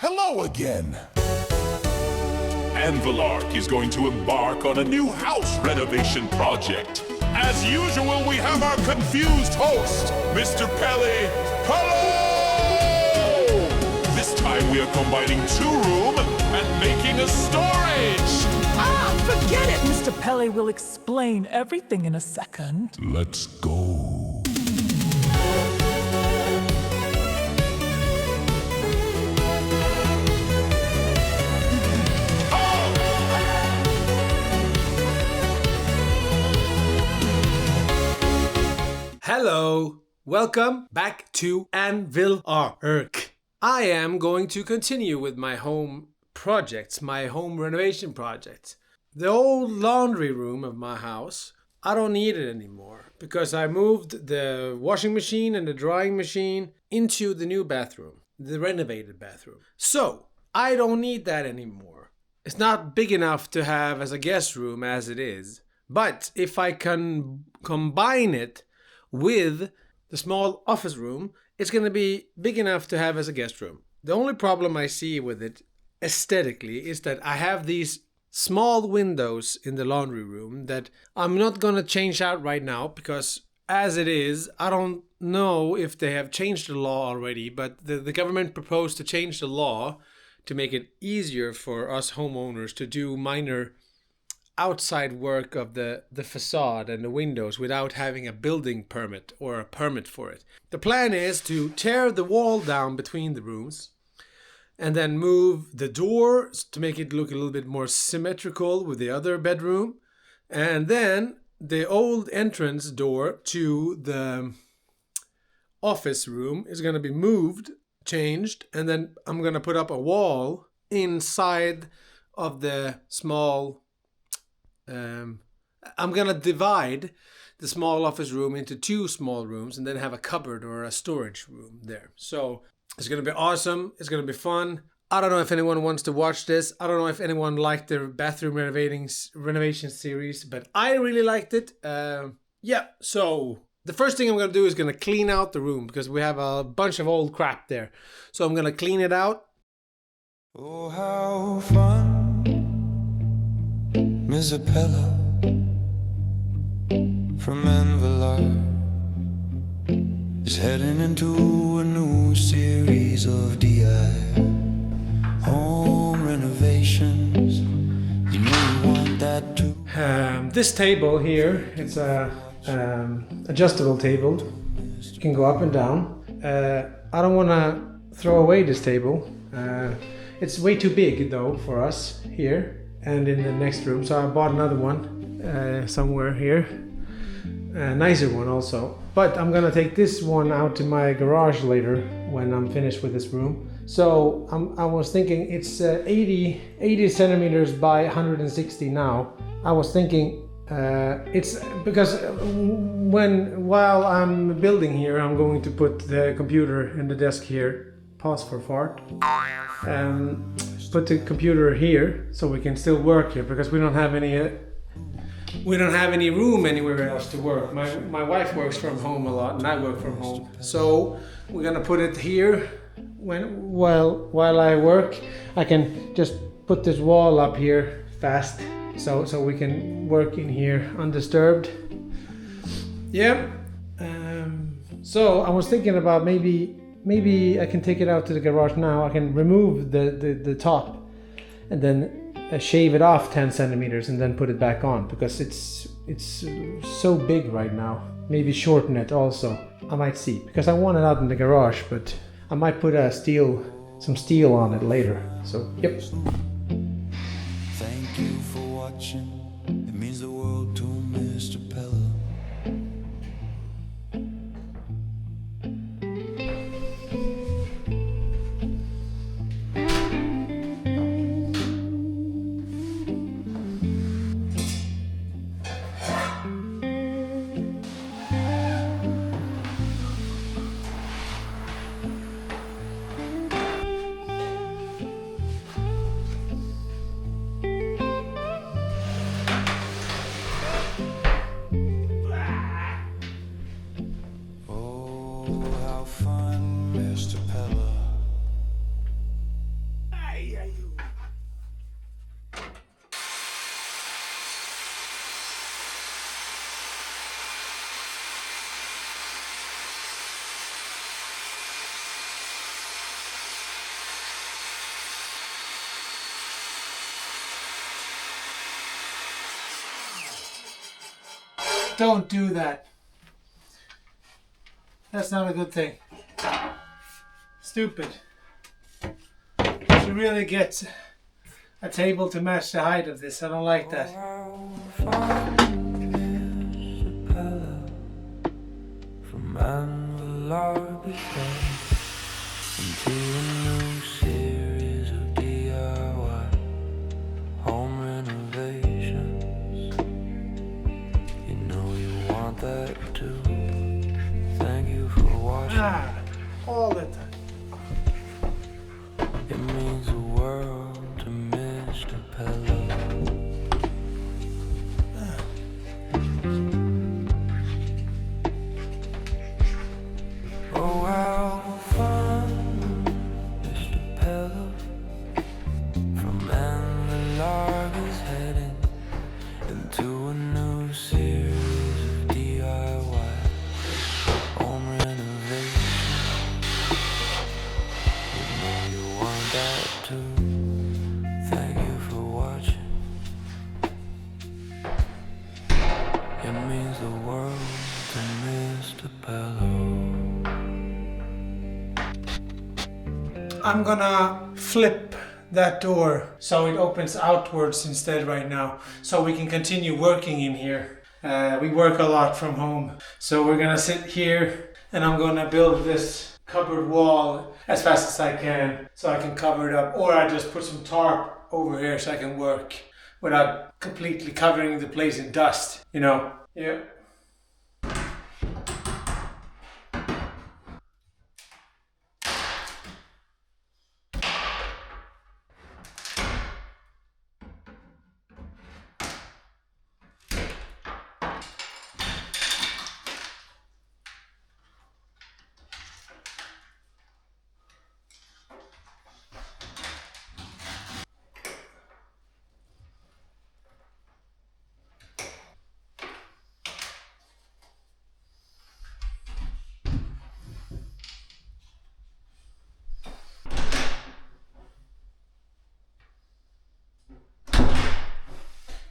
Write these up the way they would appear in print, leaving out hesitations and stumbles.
Hello again. Anvilark is going to embark on a new house renovation project. As usual, we have our confused host, Mr. Pelly. Hello! This time we are combining 2-room and making a storage. Forget it, Mr. Pelly will explain everything in a second. Let's go. Hello, welcome back to Anvilark. I am going to continue with my home projects, my home renovation projects. The old laundry room of my house, I don't need it anymore because I moved the washing machine and the drying machine into the new bathroom, the renovated bathroom. So, I don't need that anymore. It's not big enough to have as a guest room as it is, but if I can combine it with the small office room, it's going to be big enough to have as a guest room. The only problem I see with it aesthetically is that I have these small windows in the laundry room that I'm not going to change out right now because as it is, I don't know if they have changed the law already, but the government proposed to change the law to make it easier for us homeowners to do minor outside work of the facade and the windows without having a building permit or a permit for it. The plan is to tear the wall down between the rooms and then move the door to make it look a little bit more symmetrical with the other bedroom. And then the old entrance door to the office room is going to be moved, changed, and then I'm going to put up a wall inside of the small... I'm going to divide the small office room into 2 small rooms and then have a cupboard or a storage room there. So it's going to be awesome. It's going to be fun. I don't know if anyone wants to watch this. I don't know if anyone liked the bathroom renovation series, but I really liked it. Yeah, so the first thing I'm going to do is going to clean out the room because we have a bunch of old crap there. So I'm going to clean it out. Oh, how fun, Miss Appella from Anvilark is heading into a new series of DI home renovations. You know you want that too. This table here, it's a adjustable table. You can go up and down. I don't want to throw away this table. It's way too big though for us here and in the next room. So I bought another one somewhere here. A nicer one also. But I'm gonna take this one out to my garage later when I'm finished with this room. So I was thinking it's 80 centimeters by 160 now. I was thinking it's because while I'm building here, I'm going to put the computer in the desk here. Pause for fart. Put the computer here so we can still work here because we don't have any room anywhere else to work. My wife works from home a lot and I work from home. So we're gonna put it here. While I work, I can just put this wall up here fast so we can work in here undisturbed. Yeah. So I was thinking about maybe I can take it out to the garage now. I can remove the top and then shave it off 10 centimeters and then put it back on because it's so big right now. Maybe shorten it also. I might see because I want it out in the garage, but I might put some steel on it later. So yep. Thank you for watching. It means the world to Mr. Pella. don't do that. That's not a good thing. Stupid. You should really get a table to match the height of this. I don't like that. Into a new series of DIY home renovations. You know you want that too. Thank you for watching. All the time. It means the world to Mr. Pello. Oh, how fun, Mr. Pello. From and the lark is heading into a new series of DIY home renovation. You know you want that too. Thank you for watching. It means the world to Mr. Pello. I'm gonna flip that door so it opens outwards instead right now, so we can continue working in here. We work a lot from home, so we're gonna sit here and I'm gonna build this cupboard wall as fast as I can so I can cover it up, or I just put some tarp over here so I can work without completely covering the place in dust, you know. Yeah.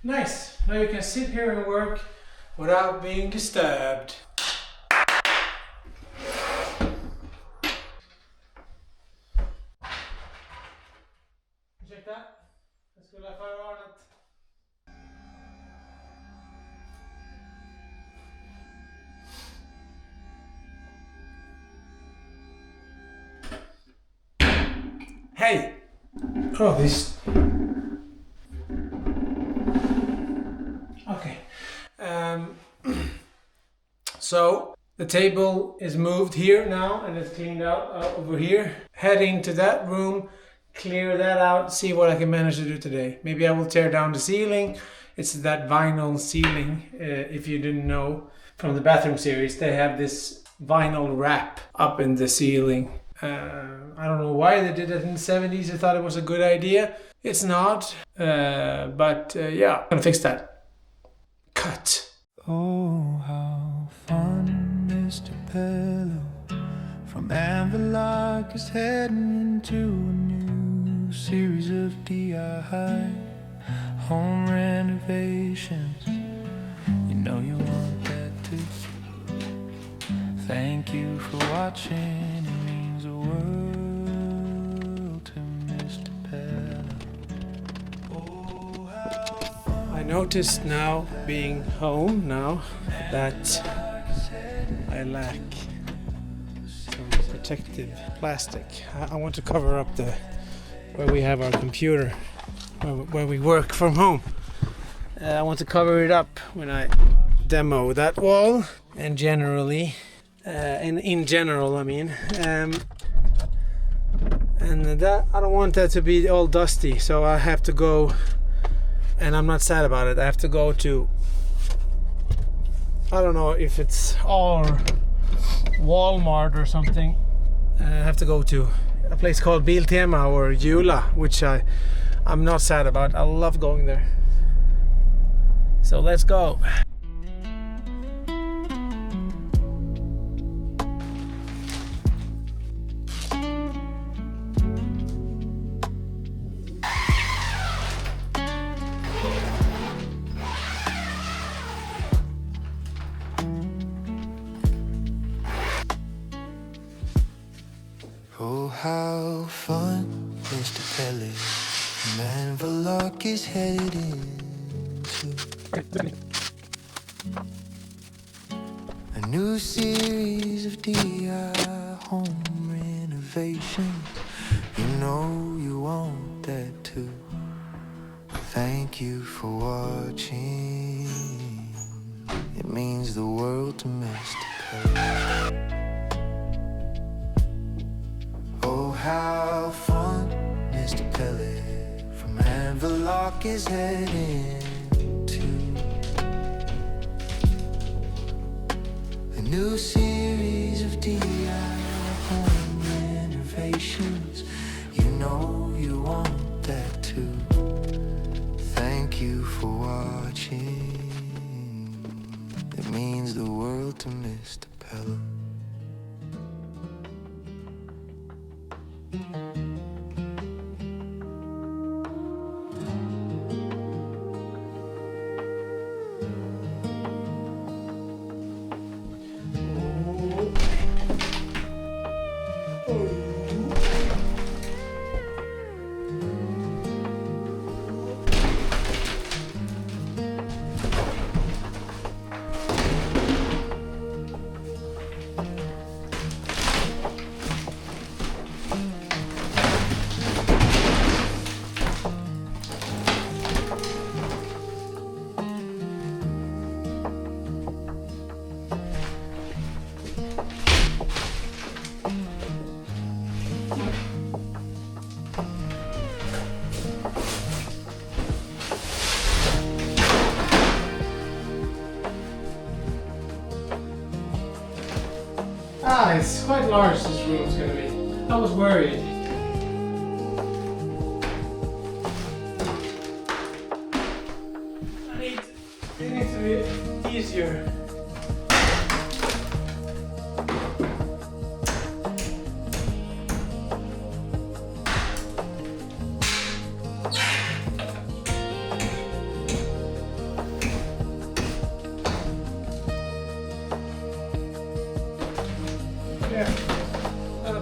Nice. Now you can sit here and work without being disturbed. Ursäkta? Jag skulle förvarnat. Hey! Oh, this. Okay. So the table is moved here now and it's cleaned out over here. Head into that room, clear that out, see what I can manage to do today. Maybe I will tear down the ceiling. It's that vinyl ceiling. If you didn't know from the bathroom series, they have this vinyl wrap up in the ceiling. I don't know why they did it in the 70s. I thought it was a good idea. It's not, but yeah, I'm gonna fix that. Cut. Oh, how fun, Mr. Pello. From Anvillark is heading into a new series of DIY home renovations. You know you want that too. Thank you for watching. It means the world to Mr. Pello. Oh, how I noticed now, being home now, that I lack some protective plastic. I want to cover up where we have our computer, where we work from home. I want to cover it up when I demo that wall, and generally, in general, I mean. And that I don't want that to be all dusty, so I have to go. And I'm not sad about it. I have to go to, I don't know if it's all Walmart or something. I have to go to a place called Biltema or Jula, which I'm not sad about. I love going there. So let's go. Oh, how fun, Mr. Pellet. Man, Verloc is headed into a new series of DI home renovations. You know you want that too. Thank you for watching. It means the world to Mr. Pellet. Oh, how fun, Mr. Pellet, from Verloc is heading to a new series of DI home renovations. You know you want that too. Thank you for watching. It means the world to Mr. Pellet. It's quite large, this room is gonna be. I was worried. It needs to be easier.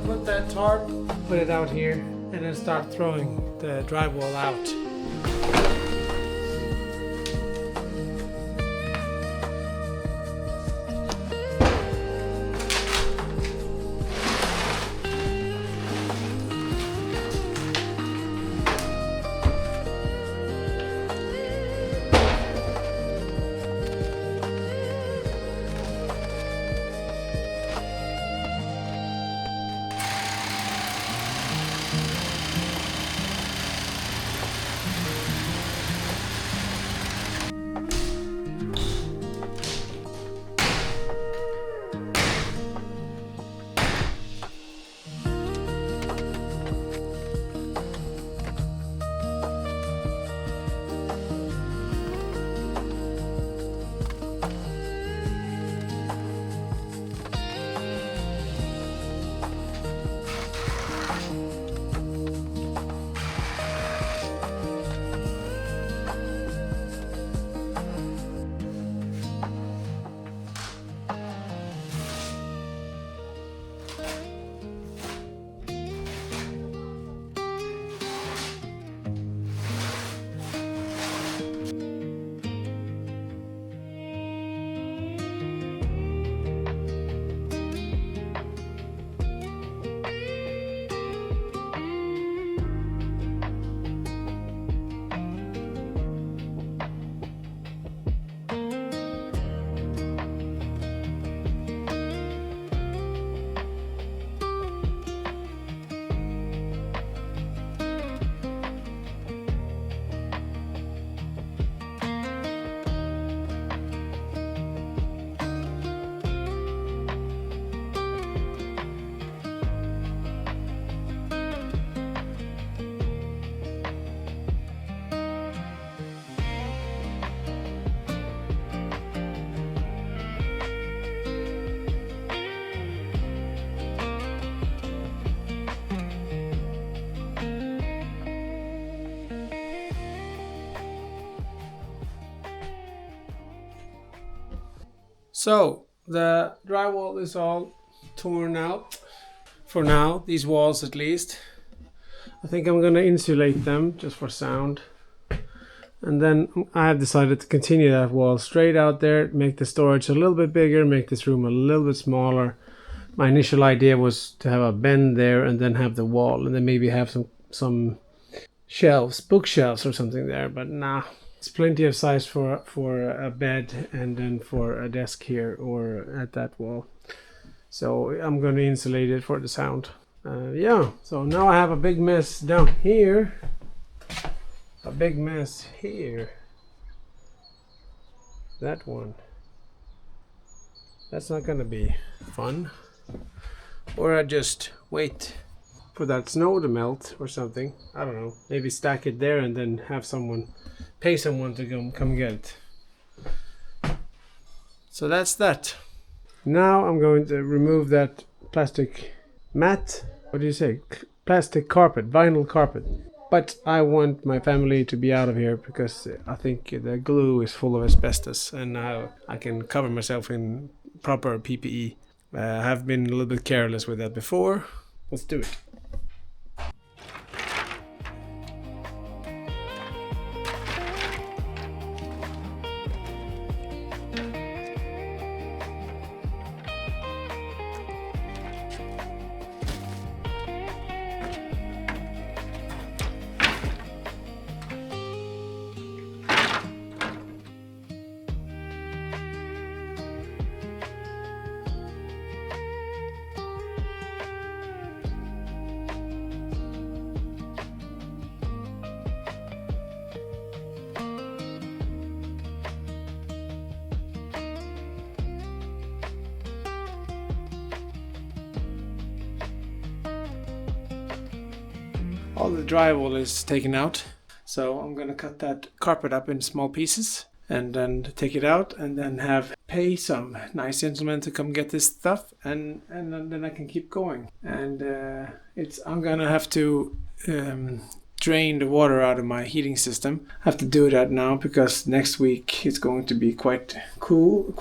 Put that tarp, put it out here, and then start throwing the drywall out. So the drywall is all torn out. for now, these walls at least. I think I'm gonna insulate them just for sound. And then I have decided to continue that wall straight out there, make the storage a little bit bigger, make this room a little bit smaller. My initial idea was to have a bend there and then have the wall and then maybe have some shelves, bookshelves or something there, but nah. It's plenty of size for a bed and then for a desk here or at that wall. So I'm going to insulate it for the sound. Yeah, so now I have a big mess down here. A big mess here. That one. That's not going to be fun. Or I just wait for that snow to melt or something. I don't know. Maybe stack it there and then have someone pay someone to come get it. So that's that. Now I'm going to remove that plastic mat. What do you say? Plastic carpet, vinyl carpet. But I want my family to be out of here because I think the glue is full of asbestos and now I can cover myself in proper PPE. I have been a little bit careless with that before. Let's do it. All the drywall is taken out, so I'm gonna cut that carpet up in small pieces and then take it out and then pay some nice gentleman to come get this stuff and then I can keep going. And I'm gonna have to drain the water out of my heating system. I have to do that now because next week it's going to be quite cool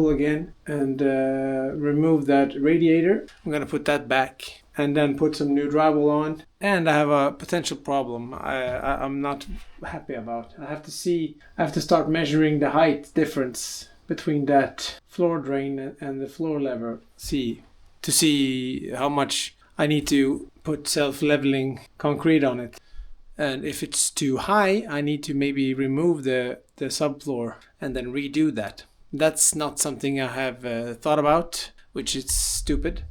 again, and remove that radiator. I'm gonna put that back and then put some new drywall on. And I have a potential problem I'm not happy about. I have to start measuring the height difference between that floor drain and the floor level to see how much I need to put self-leveling concrete on it. And if it's too high, I need to maybe remove the subfloor and then redo that. That's not something I have thought about, which is stupid.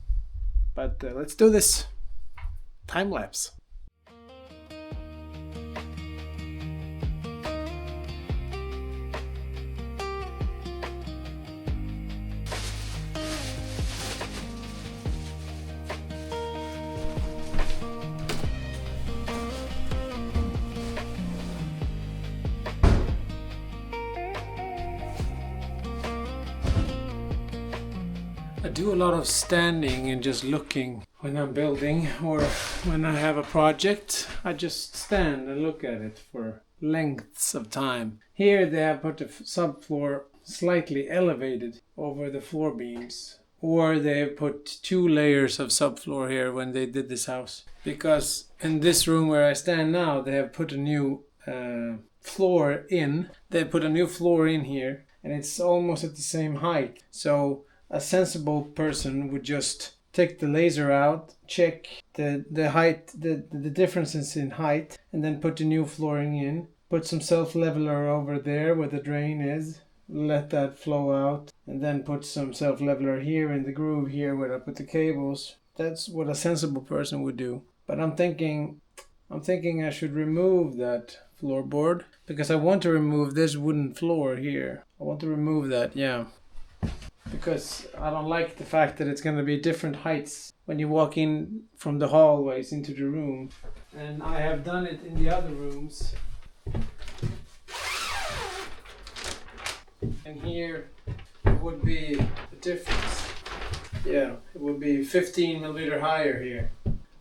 But let's do this. Time lapse. I do a lot of standing and just looking when I'm building or when I have a project. I just stand and look at it for lengths of time. Here they have put the subfloor slightly elevated over the floor beams, or they have put 2 layers of subfloor here when they did this house. Because in this room where I stand now, they have put a new floor in. They put a new floor in here and it's almost at the same height. So a sensible person would just take the laser out, check the height, the differences in height, and then put the new flooring in. Put some self-leveler over there where the drain is, let that flow out, and then put some self-leveler here in the groove here where I put the cables. That's what a sensible person would do. But I'm thinking I should remove that floorboard because I want to remove this wooden floor here. I want to remove that, yeah. Because I don't like the fact that it's going to be different heights when you walk in from the hallways into the room. And I have done it in the other rooms. And here it would be a difference. Yeah, it would be 15 millimeter higher here.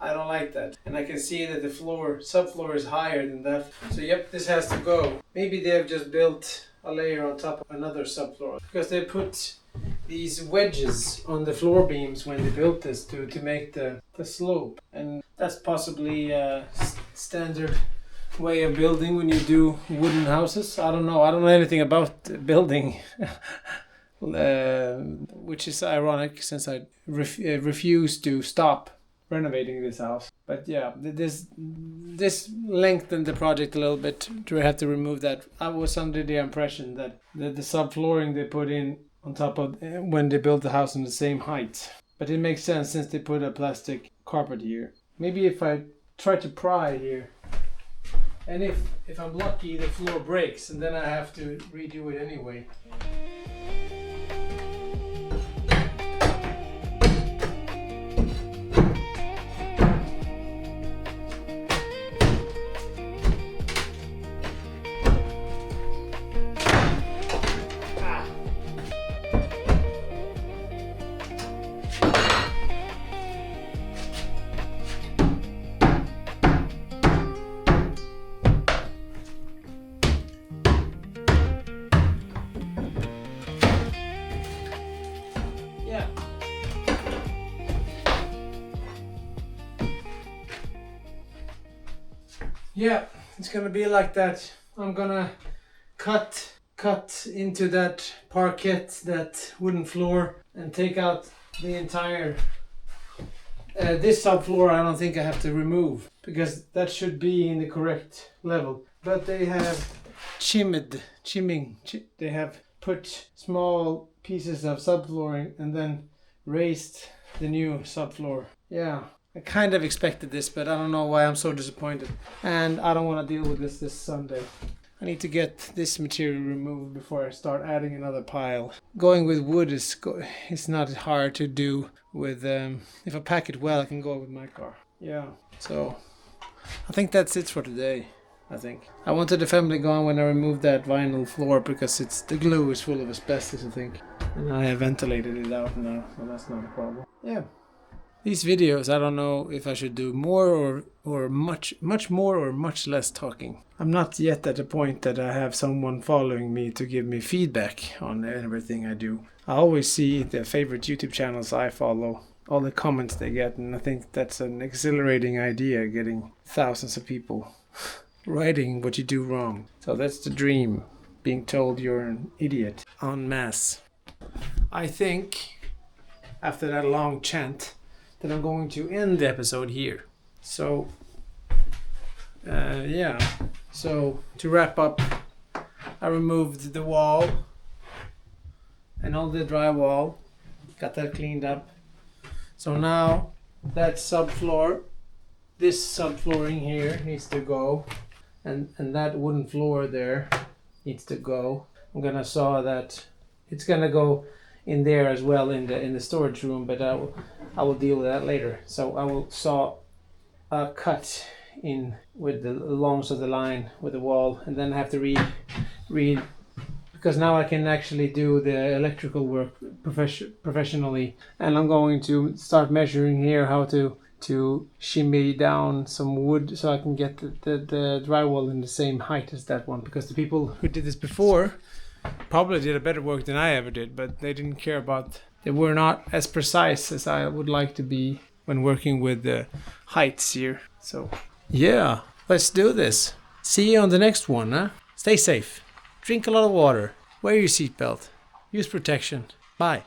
I don't like that. And I can see that the subfloor is higher than that. So yep, this has to go. Maybe they have just built a layer on top of another subfloor. Because they put these wedges on the floor beams when they built this to make the slope, and that's possibly a standard way of building when you do wooden houses. I don't know anything about building. Which is ironic since I refuse to stop renovating this house. But yeah, this lengthened the project a little bit. Do I have to remove that? I was under the impression that the subflooring they put in on top of when they built the house in the same height. But it makes sense since they put a plastic carpet here. Maybe if I try to pry here, and if I'm lucky, the floor breaks, and then I have to redo it anyway. Yeah, it's gonna be like that. I'm gonna cut into that parquet, that wooden floor, and take out the entire this subfloor. I don't think I have to remove because that should be in the correct level. But they have they have put small pieces of subflooring and then raised the new subfloor. Yeah. I kind of expected this, but I don't know why I'm so disappointed. And I don't want to deal with this Sunday. I need to get this material removed before I start adding another pile. Going with wood is not hard to do with... if I pack it well, I can go with my car. Yeah, so I think that's it for today. I wanted the family gone when I removed that vinyl floor because the glue is full of asbestos, I think. And I have ventilated it out now, so that's not a problem. Yeah. These videos, I don't know if I should do more or much more or much less talking. I'm not yet at the point that I have someone following me to give me feedback on everything I do. I always see the favorite YouTube channels I follow, all the comments they get, and I think that's an exhilarating idea, getting thousands of people writing what you do wrong. So that's the dream, being told you're an idiot en masse. I think, after that long chant, that I'm going to end the episode here. So, yeah. So, to wrap up, I removed the wall and all the drywall. Got that cleaned up. So now, that subfloor, this subflooring here needs to go. And that wooden floor there needs to go. I'm gonna saw that. It's gonna go in there as well in the storage room, but I will deal with that later. So I will saw a cut in with the longs of the line with the wall, and then I have to read because now I can actually do the electrical work professionally, and I'm going to start measuring here how to shimmy down some wood so I can get the drywall in the same height as that one, because the people who did this before probably did a better work than I ever did, but they didn't care about... They were not as precise as I would like to be when working with the heights here. So, yeah, let's do this. See you on the next one, huh? Stay safe. Drink a lot of water. Wear your seatbelt. Use protection. Bye.